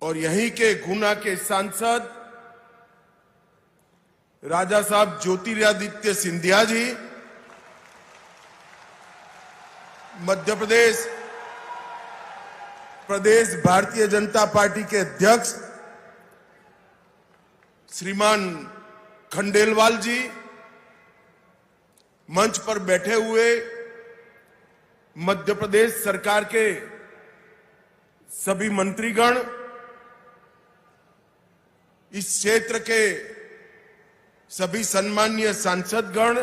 और यहीं के गुना के सांसद राजा साहब ज्योतिरादित्य सिंधिया जी, मध्य प्रदेश भारतीय जनता पार्टी के अध्यक्ष श्रीमान खंडेलवाल जी, मंच पर बैठे हुए मध्य प्रदेश सरकार के सभी मंत्रीगण, इस क्षेत्र के सभी सम्मानीय सांसदगण,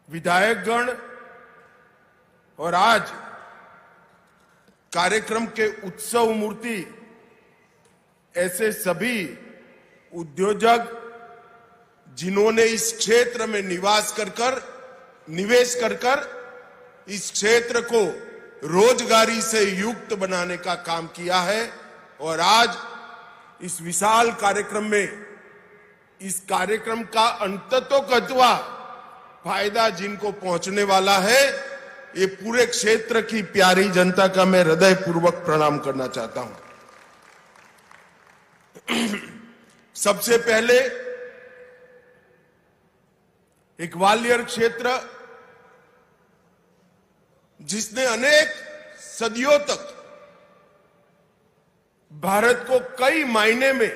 विधायकगण और आज कार्यक्रम के उत्सव मूर्ति ऐसे सभी उद्योजक जिन्होंने इस क्षेत्र में निवेश कर इस क्षेत्र को रोजगारी से युक्त बनाने का काम किया है और आज इस विशाल कार्यक्रम में इस कार्यक्रम का अंततोगत्वा फायदा जिनको पहुंचने वाला है, ये पूरे क्षेत्र की प्यारी जनता का मैं हृदयपूर्वक प्रणाम करना चाहता हूं। सबसे पहले एक ग्वालियर क्षेत्र जिसने अनेक सदियों तक भारत को कई मायने में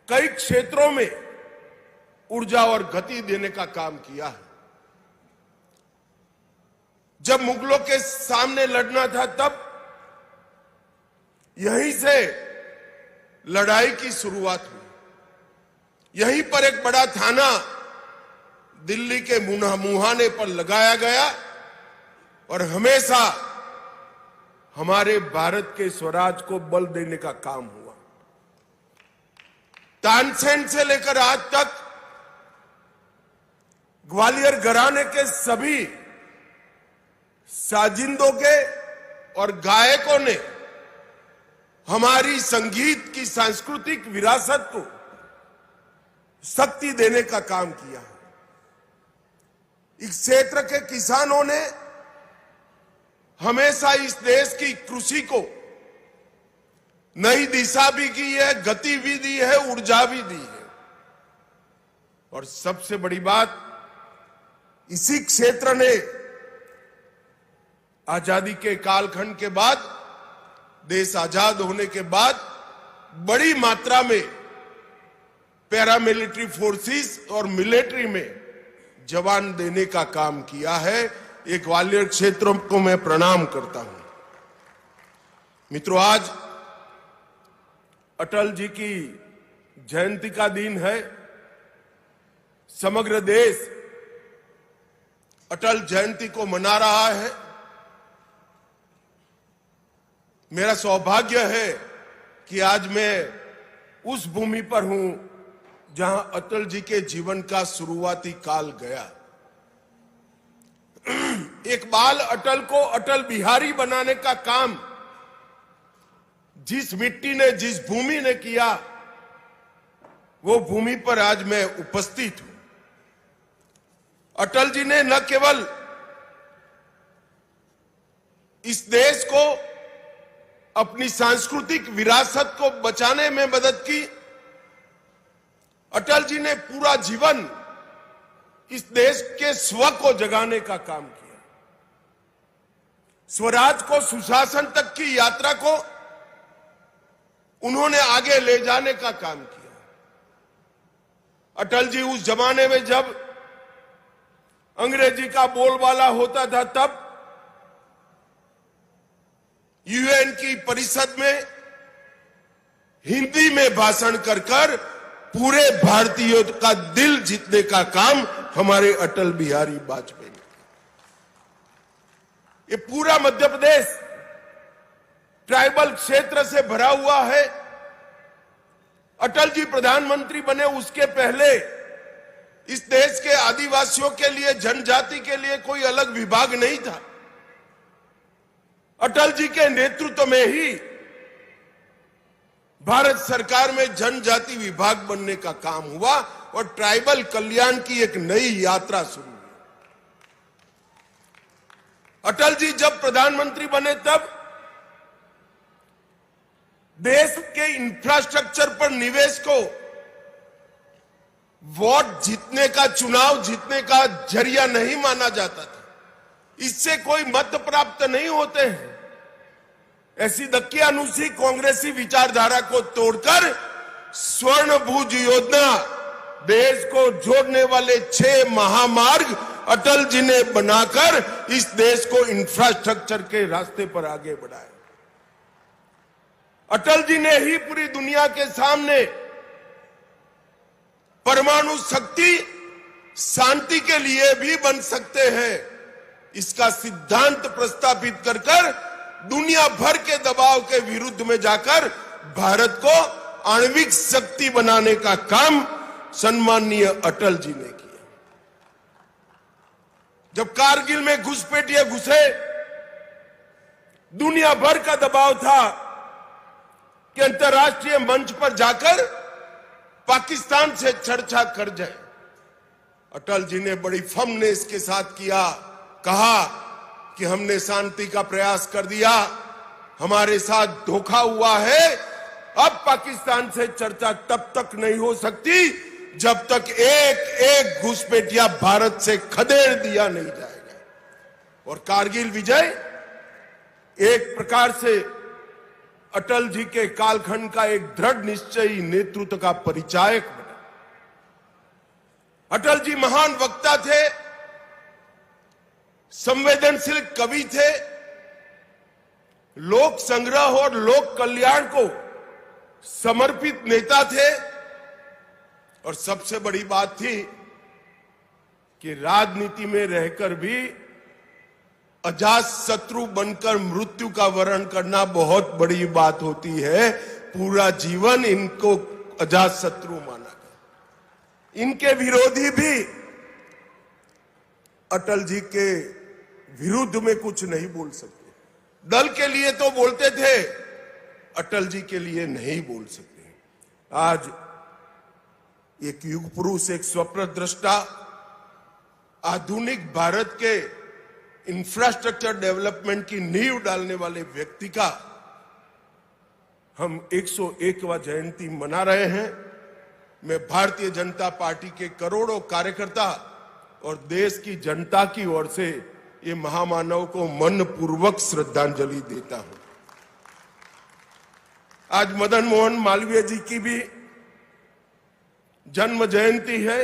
कई क्षेत्रों में ऊर्जा और गति देने का काम किया है। जब मुगलों के सामने लड़ना था तब यहीं से लड़ाई की शुरुआत हुई। यहीं पर एक बड़ा थाना दिल्ली के मुहाने पर लगाया गया और हमेशा हमारे भारत के स्वराज को बल देने का काम हुआ। तानसेन से लेकर आज तक ग्वालियर घराने के सभी साजिंदों के और गायकों ने हमारी संगीत की सांस्कृतिक विरासत को शक्ति देने का काम किया है। इस क्षेत्र के किसानों ने हमेशा इस देश की कृषि को नई दिशा भी की है, गति भी दी है, ऊर्जा भी दी है। और सबसे बड़ी बात, इसी क्षेत्र ने आजादी के कालखंड के बाद, देश आजाद होने के बाद बड़ी मात्रा में पैरामिलिट्री फोर्सेस और मिलिट्री में जवान देने का काम किया है। एक ग्वालियर क्षेत्रों को मैं प्रणाम करता हूं। मित्रों, आज अटल जी की जयंती का दिन है। समग्र देश अटल जयंती को मना रहा है। मेरा सौभाग्य है कि आज मैं उस भूमि पर हूं जहां अटल जी के जीवन का शुरुआती काल गया। एक बाल अटल को अटल बिहारी बनाने का काम जिस मिट्टी ने, जिस भूमि ने किया, वो भूमि पर आज मैं उपस्थित हूं। अटल जी ने न केवल इस देश को अपनी सांस्कृतिक विरासत को बचाने में मदद की, अटल जी ने पूरा जीवन इस देश के स्व को जगाने का काम किया। स्वराज को, सुशासन तक की यात्रा को उन्होंने आगे ले जाने का काम किया। अटल जी उस जमाने में जब अंग्रेजी का बोलबाला होता था, तब यूएन की परिषद में हिंदी में भाषण कर पूरे भारतीयों का दिल जीतने का काम हमारे अटल बिहारी वाजपेयी ने। ये पूरा मध्य प्रदेश ट्राइबल क्षेत्र से भरा हुआ है। अटल जी प्रधानमंत्री बने उसके पहले इस देश के आदिवासियों के लिए, जनजाति के लिए कोई अलग विभाग नहीं था। अटल जी के नेतृत्व में ही भारत सरकार में जनजाति विभाग बनने का काम हुआ और ट्राइबल कल्याण की एक नई यात्रा शुरू हुई। अटल जी जब प्रधानमंत्री बने तब देश के इंफ्रास्ट्रक्चर पर निवेश को वोट जीतने का, चुनाव जीतने का जरिया नहीं माना जाता था। इससे कोई मत प्राप्त नहीं होते हैं। ऐसी दकियानुसी कांग्रेसी विचारधारा को तोड़कर स्वर्ण भुज योजना, देश को जोड़ने वाले 6 महामार्ग अटल जी ने बनाकर इस देश को इंफ्रास्ट्रक्चर के रास्ते पर आगे बढ़ाया। अटल जी ने ही पूरी दुनिया के सामने परमाणु शक्ति शांति के लिए भी बन सकते हैं, इसका सिद्धांत प्रस्तावित कर दुनिया भर के दबाव के विरुद्ध में जाकर भारत को आणविक शक्ति बनाने का काम सम्माननीय अटल जी ने किया। जब कारगिल में घुसपैठिए घुसे, दुनिया भर का दबाव था कि अंतर्राष्ट्रीय मंच पर जाकर पाकिस्तान से चर्चा कर जाए। अटल जी ने बड़ी फर्मनेस के साथ किया, कहा कि हमने शांति का प्रयास कर दिया, हमारे साथ धोखा हुआ है, अब पाकिस्तान से चर्चा तब तक नहीं हो सकती जब तक एक एक घुसपैठिया भारत से खदेड़ दिया नहीं जाएगा। और कारगिल विजय एक प्रकार से अटल जी के कालखंड का एक दृढ़ निश्चयी नेतृत्व का परिचायक बना। अटल जी महान वक्ता थे, संवेदनशील कवि थे, लोक संग्रह और लोक कल्याण को समर्पित नेता थे, और सबसे बड़ी बात थी कि राजनीति में रहकर भी अजात शत्रु बनकर मृत्यु का वरण करना बहुत बड़ी बात होती है। पूरा जीवन इनको अजात शत्रु माना गया। इनके विरोधी भी अटल जी के विरुद्ध में कुछ नहीं बोल सकते। दल के लिए तो बोलते थे, अटल जी के लिए नहीं बोल सकते। आज एक युग पुरुष, एक स्वप्न दृष्टा, आधुनिक भारत के इंफ्रास्ट्रक्चर डेवलपमेंट की नींव डालने वाले व्यक्ति का हम 101वां जयंती मना रहे हैं। मैं भारतीय जनता पार्टी के करोड़ों कार्यकर्ता और देश की जनता की ओर से ये महामानव को मनपूर्वक श्रद्धांजलि देता हूं। आज मदन मोहन मालवीय जी की भी जन्म जयंती है।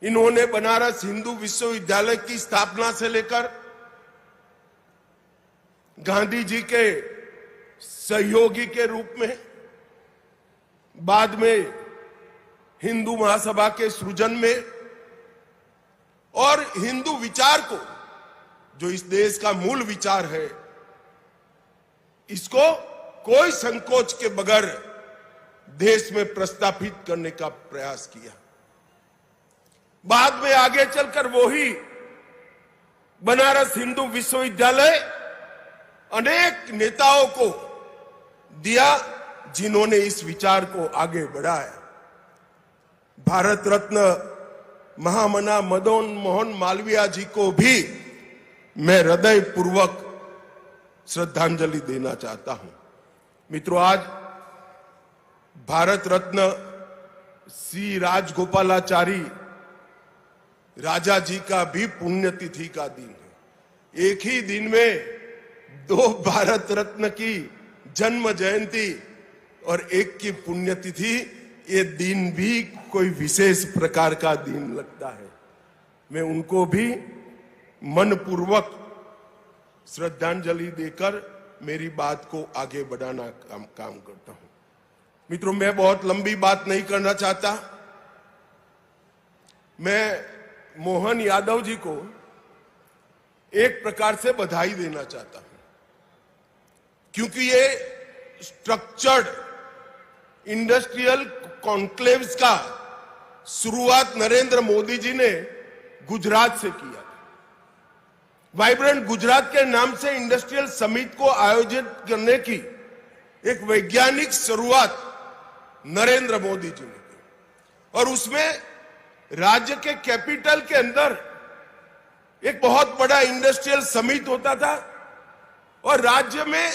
इन्होंने बनारस हिंदू विश्वविद्यालय की स्थापना से लेकर गांधी जी के सहयोगी के रूप में, बाद में हिंदू महासभा के सृजन में, और हिंदू विचार को, जो इस देश का मूल विचार है, इसको कोई संकोच के बगैर देश में प्रस्थापित करने का प्रयास किया। बाद में आगे चलकर वो ही बनारस हिंदू विश्वविद्यालय अनेक नेताओं को दिया जिन्होंने इस विचार को आगे बढ़ाया। भारत रत्न महामना मदन मोहन मालवीय जी को भी मैं हृदय पूर्वक श्रद्धांजलि देना चाहता हूं। मित्रों, आज भारत रत्न श्री राजगोपालाचारी राजा जी का भी पुण्यतिथि का दिन है। एक ही दिन में 2 भारत रत्न की जन्म जयंती और एक की पुण्यतिथि, ये दिन भी कोई विशेष प्रकार का दिन लगता है। मैं उनको भी मनपूर्वक श्रद्धांजलि देकर मेरी बात को आगे बढ़ाना काम करता हूं। मित्रों, मैं बहुत लंबी बात नहीं करना चाहता। मैं मोहन यादव जी को एक प्रकार से बधाई देना चाहता हूं, क्योंकि ये स्ट्रक्चर्ड इंडस्ट्रियल कॉन्क्लेव्स का शुरुआत नरेंद्र मोदी जी ने गुजरात से किया। वाइब्रेंट गुजरात के नाम से इंडस्ट्रियल समिट को आयोजित करने की एक वैज्ञानिक शुरुआत नरेंद्र मोदी जी ने की, और उसमें राज्य के कैपिटल के अंदर एक बहुत बड़ा इंडस्ट्रियल समिट होता था, और राज्य में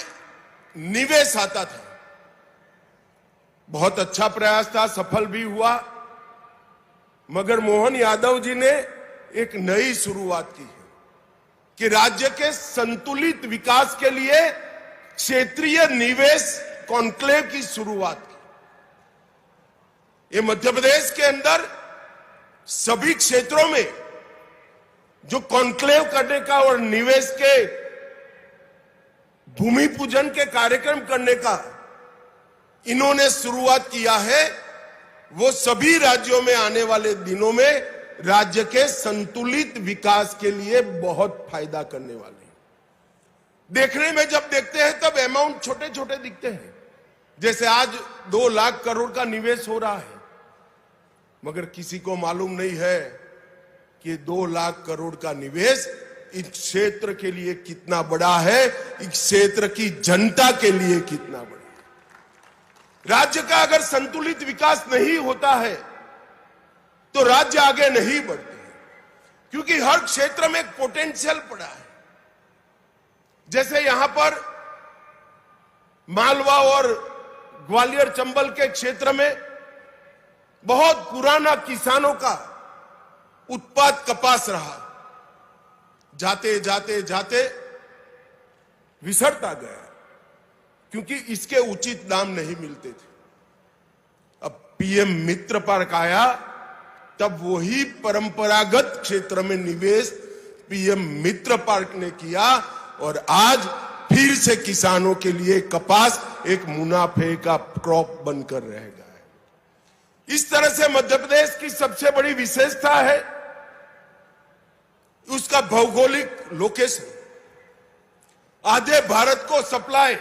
निवेश आता था। बहुत अच्छा प्रयास था, सफल भी हुआ, मगर मोहन यादव जी ने एक नई शुरुआत की है कि राज्य के संतुलित विकास के लिए क्षेत्रीय निवेश कॉन्क्लेव की शुरुआत की। ये मध्य प्रदेश के अंदर सभी क्षेत्रों में जो कॉन्क्लेव करने का और निवेश के भूमि पूजन के कार्यक्रम करने का इन्होंने शुरुआत किया है, वो सभी राज्यों में आने वाले दिनों में राज्य के संतुलित विकास के लिए बहुत फायदा करने वाले हैं। देखने में जब देखते हैं तब अमाउंट छोटे छोटे दिखते हैं, जैसे आज 2 लाख करोड़ का निवेश हो रहा है, मगर किसी को मालूम नहीं है कि 2 लाख करोड़ का निवेश इस क्षेत्र के लिए कितना बड़ा है, इस क्षेत्र की जनता के लिए कितना बड़ा है। राज्य का अगर संतुलित विकास नहीं होता है तो राज्य आगे नहीं बढ़ते हैं, क्योंकि हर क्षेत्र में एक पोटेंशियल पड़ा है। जैसे यहां पर मालवा और ग्वालियर चंबल के क्षेत्र में बहुत पुराना किसानों का उत्पाद कपास रहा, जाते जाते जाते विसरता गया, क्योंकि इसके उचित दाम नहीं मिलते थे। अब पीएम मित्र पार्क आया, तब वही परंपरागत क्षेत्र में निवेश पीएम मित्र पार्क ने किया और आज फिर से किसानों के लिए कपास एक मुनाफे का क्रॉप बनकर रहेगा। इस तरह से मध्य प्रदेश की सबसे बड़ी विशेषता है उसका भौगोलिक लोकेशन। आधे भारत को सप्लाई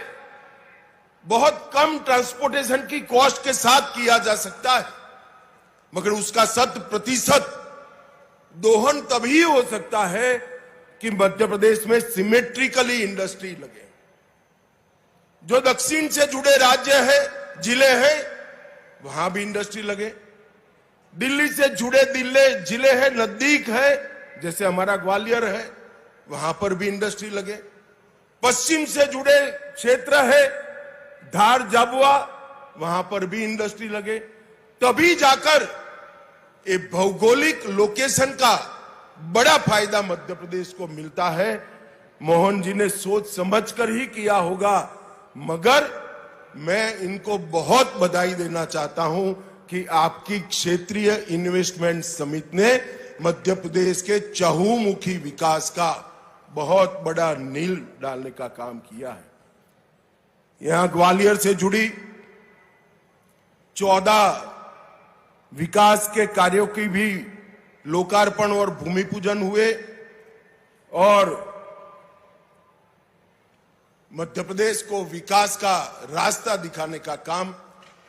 बहुत कम ट्रांसपोर्टेशन की कॉस्ट के साथ किया जा सकता है, मगर उसका 100% दोहन तभी हो सकता है कि मध्य प्रदेश में सिमेट्रिकली इंडस्ट्री लगे। जो दक्षिण से जुड़े राज्य है, जिले हैं, वहां भी इंडस्ट्री लगे। दिल्ली से जुड़े जिले हैं, नजदीक है, जैसे हमारा ग्वालियर है, वहां पर भी इंडस्ट्री लगे। पश्चिम से जुड़े क्षेत्र है, धार झाबुआ, वहां पर भी इंडस्ट्री लगे। तभी जाकर ये भौगोलिक लोकेशन का बड़ा फायदा मध्य प्रदेश को मिलता है। मोहन जी ने सोच समझकर ही किया होगा, मगर मैं इनको बहुत बधाई देना चाहता हूं कि आपकी क्षेत्रीय इन्वेस्टमेंट समिति ने मध्य प्रदेश के चहुमुखी विकास का बहुत बड़ा नींव डालने का काम किया है। यहां ग्वालियर से जुड़ी 14 विकास के कार्यों की भी लोकार्पण और भूमि पूजन हुए और मध्य प्रदेश को विकास का रास्ता दिखाने का काम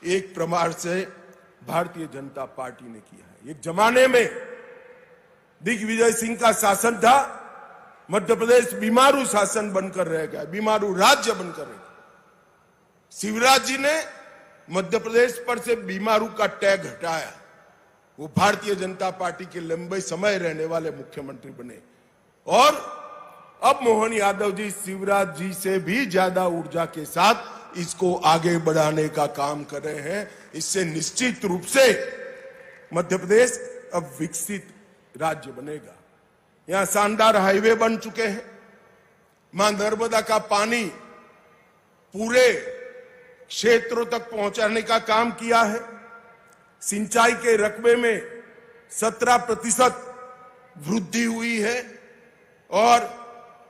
एक प्रकार से भारतीय जनता पार्टी ने किया है। एक जमाने में दिग्विजय सिंह का शासन था, मध्य प्रदेश बीमारू शासन बनकर रह गया, बीमारू राज्य बनकर रह गया। शिवराज जी ने मध्य प्रदेश पर से बीमारू का टैग हटाया, वो भारतीय जनता पार्टी के लंबे समय रहने वाले मुख्यमंत्री बने और अब मोहन यादव जी शिवराज जी से भी ज्यादा ऊर्जा के साथ इसको आगे बढ़ाने का काम कर रहे हैं। इससे निश्चित रूप से मध्य प्रदेश अब विकसित राज्य बनेगा। यहां शानदार हाईवे बन चुके हैं, मां नर्मदा का पानी पूरे क्षेत्रों तक पहुंचाने का काम किया है। सिंचाई के रकबे में 17% वृद्धि हुई है और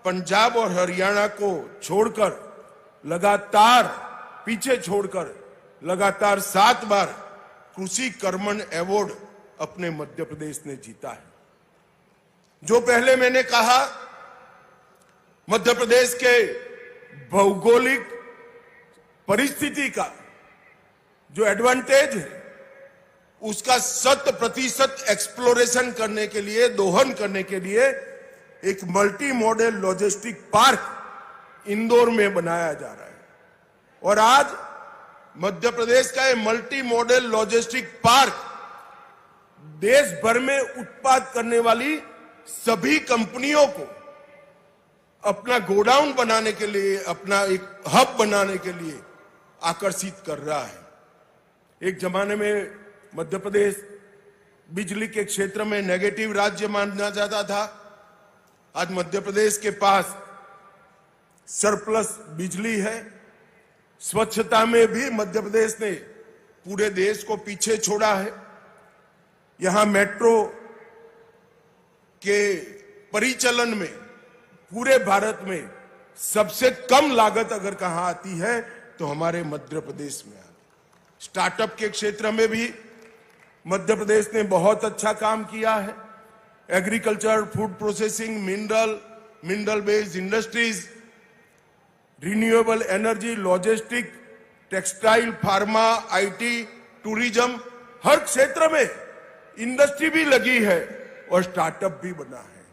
पंजाब और हरियाणा को छोड़कर लगातार पीछे छोड़कर लगातार 7 बार कृषि कर्मण अवार्ड अपने मध्य प्रदेश ने जीता है। जो पहले मैंने कहा, मध्य प्रदेश के भौगोलिक परिस्थिति का जो एडवांटेज है उसका 100% एक्सप्लोरेशन करने के लिए, दोहन करने के लिए एक multi modal logistic park Indore में बनाया जा रहा है और आज मध्य प्रदेश का ये मल्टी मॉडल लॉजिस्टिक पार्क देश भर में उत्पाद करने वाली सभी कंपनियों को अपना गोडाउन बनाने के लिए, अपना एक हब बनाने के लिए आकर्षित कर रहा है। एक जमाने में मध्य प्रदेश बिजली के क्षेत्र में नेगेटिव राज्य माना जाता था। आज मध्य प्रदेश के पास सरप्लस बिजली है। स्वच्छता में भी मध्य प्रदेश ने पूरे देश को पीछे छोड़ा है। यहां मेट्रो के परिचालन में पूरे भारत में सबसे कम लागत अगर कहां आती है तो हमारे मध्य प्रदेश में आती है। स्टार्टअप के क्षेत्र में भी मध्य प्रदेश ने बहुत अच्छा काम किया है। Agriculture, food processing, mineral based industries, renewable energy, logistic, textile, pharma, IT, tourism, हर क्षेत्र में इंडस्ट्री भी लगी है और स्टार्टअप भी बना है।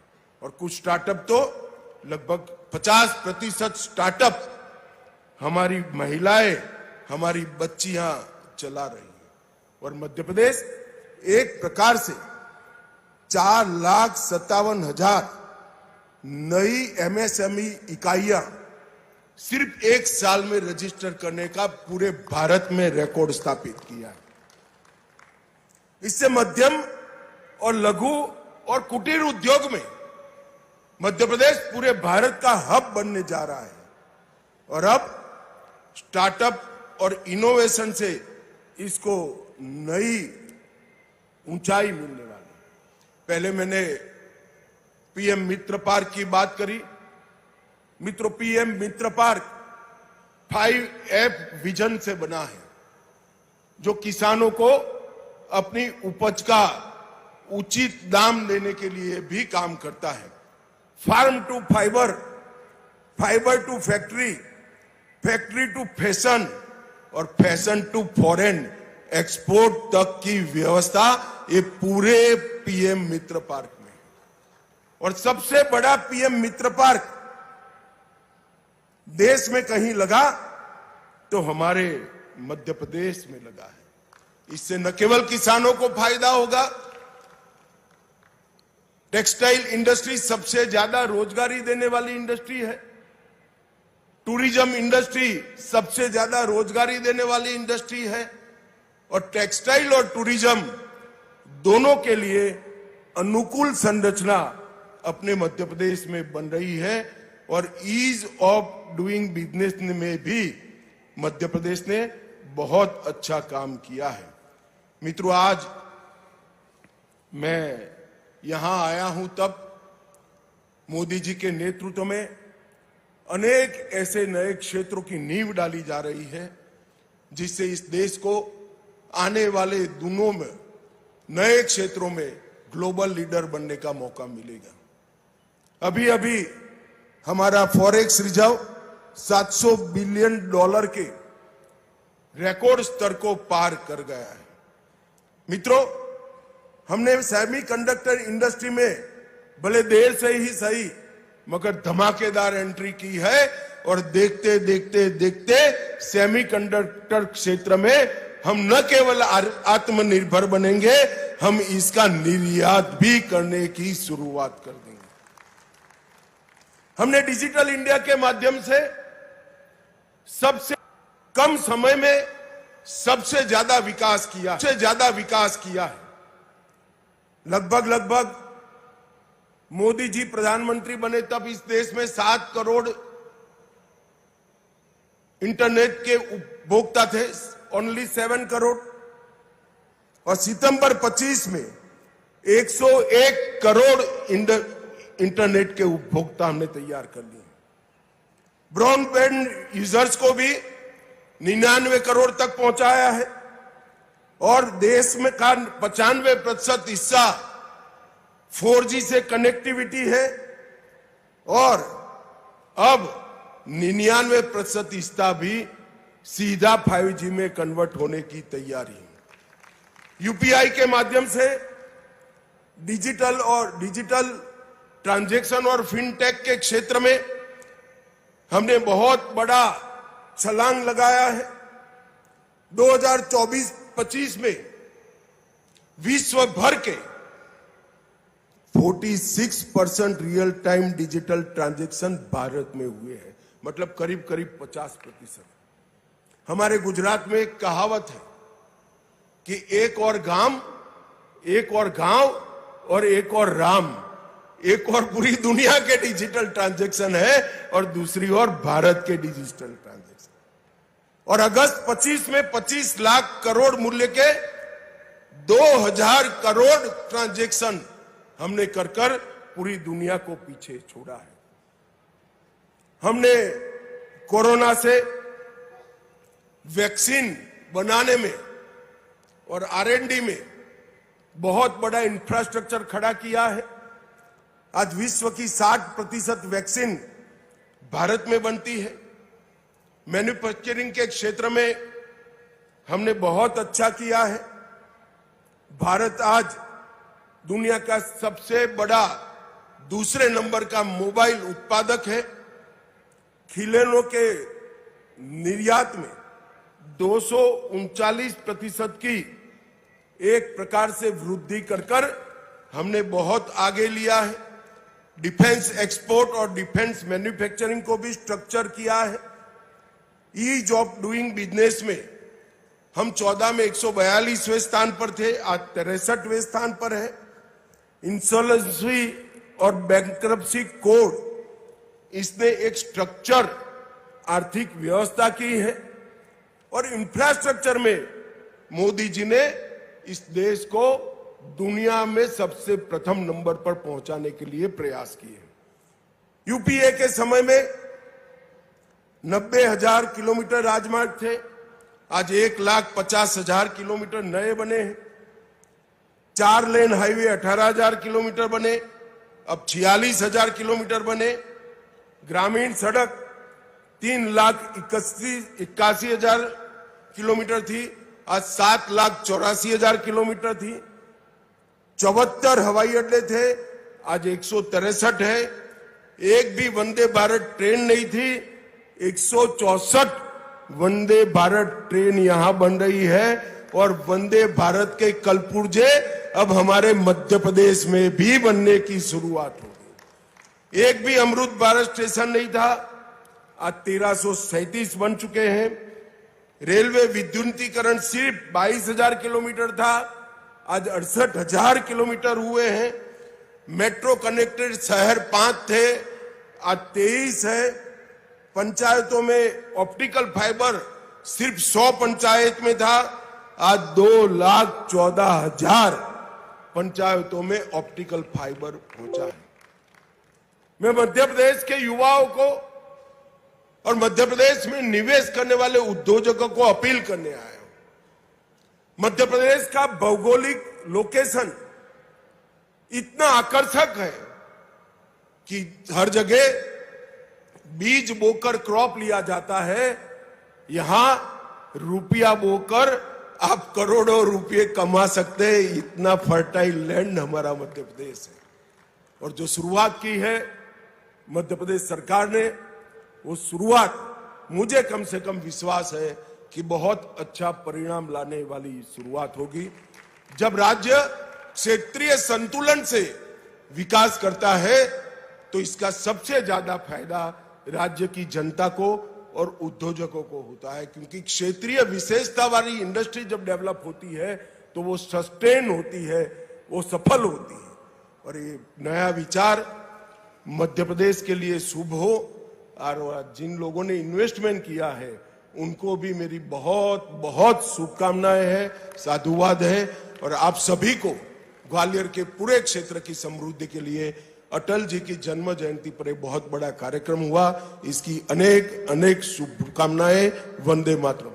और कुछ स्टार्टअप तो लगभग 50% स्टार्टअप हमारी महिलाएं, हमारी बच्चियां चला रही हैं। और मध्य प्रदेश एक प्रकार से 4,57,000 नई एमएसएमई इकाइयां सिर्फ एक साल में रजिस्टर करने का पूरे भारत में रिकॉर्ड स्थापित किया है। इससे मध्यम और लघु और कुटीर उद्योग में मध्य प्रदेश पूरे भारत का हब बनने जा रहा है। और अब स्टार्टअप और इनोवेशन से इसको नई ऊंचाई मिलने वाली है। पहले मैंने पीएम मित्र पार्क की बात करी। मित्रों, पीएम मित्र पार्क 5F विजन से बना है, जो किसानों को अपनी उपज का उचित दाम देने के लिए भी काम करता है। Farm to fibre, fibre to factory, factory to fashion और फैशन टू फॉरेन एक्सपोर्ट तक की व्यवस्था ये पूरे पीएम मित्र पार्क में। और सबसे बड़ा पीएम मित्र पार्क देश में कहीं लगा तो हमारे मध्य प्रदेश में लगा है। इससे न केवल किसानों को फायदा होगा, टेक्सटाइल इंडस्ट्री सबसे ज्यादा रोजगारी देने वाली इंडस्ट्री है। टूरिज्म इंडस्ट्री सबसे ज्यादा रोजगारी देने वाली इंडस्ट्री है। और टेक्सटाइल और टूरिज्म दोनों के लिए अनुकूल संरचना अपने मध्य प्रदेश में बन रही है। और ईज ऑफ डूइंग बिजनेस में भी मध्य प्रदेश ने बहुत अच्छा काम किया है। मित्रों, आज मैं यहां आया हूं तब मोदी जी के नेतृत्व में अनेक ऐसे नए क्षेत्रों की नींव डाली जा रही है, जिससे इस देश को आने वाले दिनों में नए क्षेत्रों में ग्लोबल लीडर बनने का मौका मिलेगा। अभी अभी हमारा फॉरेक्स रिजर्व $700 बिलियन के रिकॉर्ड स्तर को पार कर गया है। मित्रों, हमने सेमीकंडक्टर इंडस्ट्री में भले देर से ही सही मगर धमाकेदार एंट्री की है। और देखते देखते देखते सेमीकंडक्टर क्षेत्र में हम न केवल आत्मनिर्भर बनेंगे, हम इसका निर्यात भी करने की शुरुआत कर देंगे। हमने डिजिटल इंडिया के माध्यम से सबसे कम समय में सबसे ज्यादा विकास किया है। लगभग मोदी जी प्रधानमंत्री बने तब इस देश में 7 करोड़ इंटरनेट के उपभोक्ता थे, ओनली 7 करोड़। और सितंबर 25 में 101 करोड़ इंटरनेट के उपभोक्ता हमने तैयार कर लिए। ब्रॉडबैंड यूजर्स को भी 99 करोड़ तक पहुंचाया है। और देश में का 95% हिस्सा 4G से कनेक्टिविटी है। और अब 99% हिस्सा भी सीधा 5G में कन्वर्ट होने की तैयारी है। यूपीआई के माध्यम से डिजिटल ट्रांजैक्शन और फिनटेक के क्षेत्र में हमने बहुत बड़ा छलांग लगाया है। 2024-25 में विश्व भर के 46% real time digital transaction Bharat में हुए हैं, मतलब करीब करीब 50%। हमारे गुजरात में एक कहावत है कि एक और गांव और एक और राम, एक और पूरी दुनिया के डिजिटल ट्रांजैक्शन है और दूसरी ओर भारत के डिजिटल ट्रांजैक्शन। और अगस्त 25 में 25 लाख करोड़ मूल्य के 2000 करोड़ ट्रांजैक्शन हमने कर पूरी दुनिया को पीछे छोड़ा है। हमने कोरोना से वैक्सीन बनाने में और R&D में बहुत बड़ा इंफ्रास्ट्रक्चर खड़ा किया है। आज विश्व की 60% वैक्सीन भारत में बनती है। मैन्युफैक्चरिंग के क्षेत्र में हमने बहुत अच्छा किया है। भारत आज दुनिया का सबसे बड़ा दूसरे नंबर का मोबाइल उत्पादक है। खिलौनों के निर्यात में 239% की एक प्रकार से वृद्धि कर हमने बहुत आगे लिया है। डिफेंस एक्सपोर्ट और डिफेंस मैन्युफैक्चरिंग को भी स्ट्रक्चर किया है। ईज ऑफ डूइंग बिजनेस में हम 14 में 142वें स्थान पर थे, आज 63वें स्थान पर है। इंसॉल्वेंसी और बैंक्रप्सी कोड, इसने एक स्ट्रक्चर आर्थिक व्यवस्था की है। और इंफ्रास्ट्रक्चर में मोदी जी ने इस देश को दुनिया में सबसे प्रथम नंबर पर पहुंचाने के लिए प्रयास किए। यूपीए के समय में 90,000 किलोमीटर राजमार्ग थे, आज 1,50,000 किलोमीटर नए बने हैं। 4 लेन हाईवे 18,000 किलोमीटर बने, अब 46,000 किलोमीटर बने। ग्रामीण सड़क 3,81,000 किलोमीटर थी, आज 7,84,000 किलोमीटर थी। 74 हवाई अड्डे थे, आज 163 है। एक भी वंदे भारत ट्रेन नहीं थी, 164 वंदे भारत ट्रेन यहां बन रही है। और वंदे भारत के कलपुर्जे अब हमारे मध्य प्रदेश में भी बनने की शुरुआत होगी। एक भी अमृत भारत स्टेशन नहीं था, आज 1337 बन चुके हैं। रेलवे विद्युतीकरण सिर्फ 22,000 किलोमीटर था, आज 68,000 किलोमीटर हुए हैं। मेट्रो कनेक्टेड शहर 5 थे, आज 23 है। पंचायतों में ऑप्टिकल फाइबर सिर्फ 100 पंचायत में था, आज 2,14,000 पंचायतों में ऑप्टिकल फाइबर पहुंचा है। मैं मध्य प्रदेश के युवाओं को और मध्य प्रदेश में निवेश करने वाले उद्योजकों को अपील करने आया हूं। मध्य प्रदेश का भौगोलिक लोकेशन इतना आकर्षक है कि हर जगह बीज बोकर क्रॉप लिया जाता है। यहां रुपया बोकर आप करोड़ों रुपए कमा सकते हैं, इतना फर्टाइल लैंड हमारा मध्य प्रदेश है। और जो शुरुआत की है मध्य प्रदेश सरकार ने, वो शुरुआत मुझे कम से कम विश्वास है कि बहुत अच्छा परिणाम लाने वाली शुरुआत होगी। जब राज्य क्षेत्रीय संतुलन से विकास करता है तो इसका सबसे ज्यादा फायदा राज्य की जनता को और उद्योजकों को होता है, क्योंकि क्षेत्रीय विशेषता वाली इंडस्ट्री जब डेवलप होती है तो वो सस्टेन होती है, वो सफल होती है। और ये नया विचार मध्य प्रदेश के लिए शुभ हो। और जिन लोगों ने इन्वेस्टमेंट किया है उनको भी मेरी बहुत बहुत शुभकामनाएं हैं, साधुवाद है। और आप सभी को ग्वालियर के पूरे क्षेत्र की समृद्धि के लिए अटल जी की जन्म जयंती पर एक बहुत बड़ा कार्यक्रम हुआ, इसकी अनेक अनेक शुभकामनाएं। वंदे मातरम।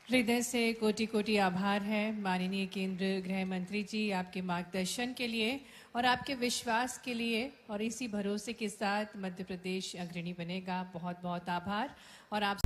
हृदय से कोटि कोटि आभार है माननीय केंद्रीय गृह मंत्री जी, आपके मार्गदर्शन के लिए और आपके विश्वास के लिए। और इसी भरोसे के साथ मध्य प्रदेश अग्रणी बनेगा। बहुत बहुत आभार। और आप